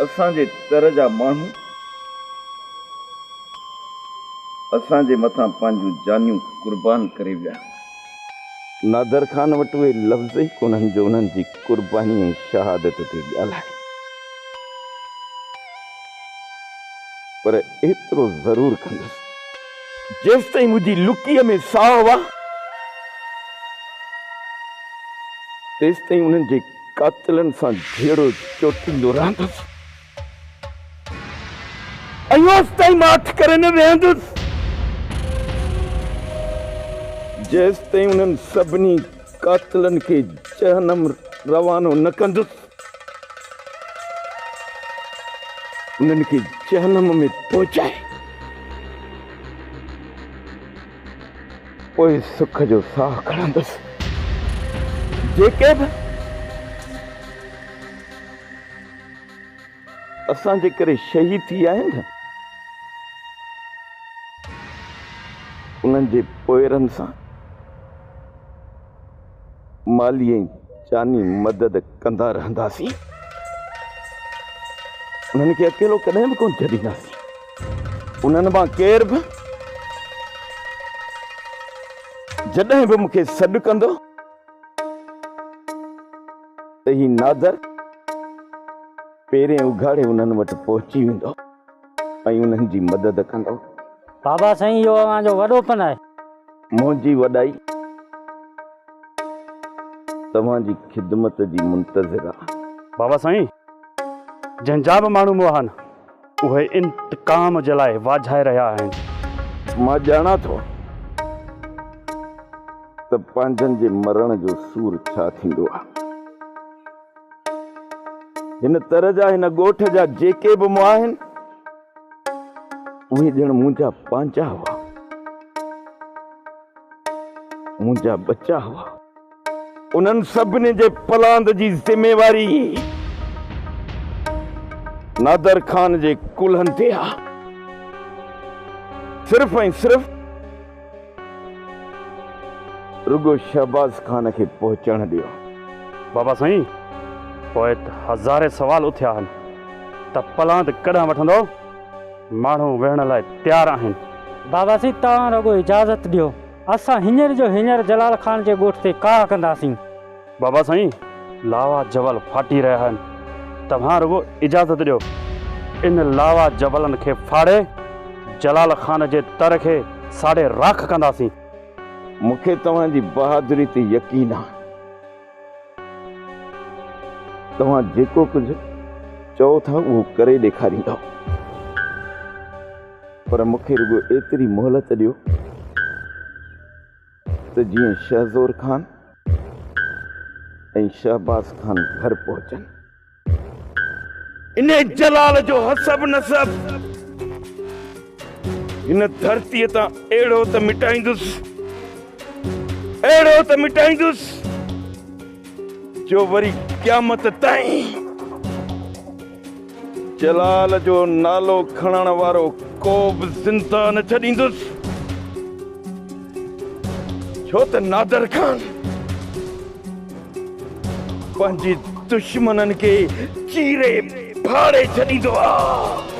असांजे तर जा माण्हू असांजे मथां पंहिंजूं जानियूं कुर्बान करे विया। नादर खान वटि उहे लफ़्ज़ ई कोन्हनि जो उन्हनि जी कुर्बानी ऐं शहादत ते ॻाल्हाए, पर एतिरो ज़रूर कंदुसि जेसि ताईं मुंहिंजी लुकीअ में साह हुआ तेसि ताईं उन्हनि जे कातिलनि सां जहिड़ो चोटींदो रहंदुसि ऐं होसि ताईं मां हथ करे न वेहंदुसि जेसि ताईं उन्हनि सभिनी कातिलनि खे जहन्नम रवानो न कंदुसि, उन्हनि खे जहन्नम में पहुचाए पोइ सुख जो साह खणंदुसि। जेके बि असांजे करे शहीद थी आहिनि न, उन्हनि जे पोइरनि सां माली ऐं जानी मदद कंदा रहंदासीं, उन्हनि खे अकेलो कॾहिं बि कोन छॾींदासीं। उन्हनि मां केर बि जॾहिं बि मूंखे सॾु कंदो त ही नादर पहिरें उघाड़े उन्हनि वटि पहुची वेंदो ऐं उन्हनि जी मदद कंदो। बाबा साईं इहो अव्हांजो वॾोपन आहे। मुंहिंजी वॾाई तव्हांजी ख़िदमत जी मुंतज़िर आहे। बाबा साईं जंहिंजा बि माण्हू मूं आहिनि उहे इंतकाम जे लाइ वाझाए रहिया आहिनि। मां ॼाणा थो त पंहिंजनि जे मरण जो सूर छा थींदो आहे। हिन तरह जा हिन ॻोठ जा जेके बि मूं आहिनि उहे ॼण मुंहिंजा पंहिंजा हुआ, मुंहिंजा बच्चा हुआ। उन्हनि सभिनी जे पलांद जी ज़िमेवारी नादर खान जे कुल्हनि ते आहे। सिर्फ़ ऐं सिर्फ़ रुगो शहबाज़ खान खे पहुचण ॾियो। बाबा साईं पोइ हज़ारे सवाल उथिया आहिनि त पलांद कॾहिं वठंदो? माण्हू वेहण लाइ तयारु आहिनि। बाबा साईं तव्हां रुगो इजाज़त ॾियो, असां हींअर जो हींअर जलाल खान जे ॻोठ ते काह कंदासीं। बाबा साईं लावा जबल फाटी रहिया आहिनि, तव्हां रुगो इजाज़त ॾियो इन लावा जबलनि खे फाड़े जलाल खान जे तर खे साड़े राख कंदासीं। मूंखे तव्हांजी बहादुरी ते यकीन आहे। तव्हां जेको कुझु चओ था उहो करे ॾेखारींदो, पर मूंखे रुगो एतिरी मोहलत ॾियो त जीअं शहज़ोर खान ऐं शहबाज़ खान घर पहुचनि इन जलाल जो हसब नसब इन धरतीअ तां अहिड़ो त मिटाईंदुसि, अहिड़ो त मिटाईंदुसि जो वरी क़यामत ताईं जलाल जो नालो खणण वारो को बि ज़िंदा न छॾींदुसि। छो त नादर खान पंहिंजे दुश्मननि खे चीरे फाड़े छॾींदो आहे।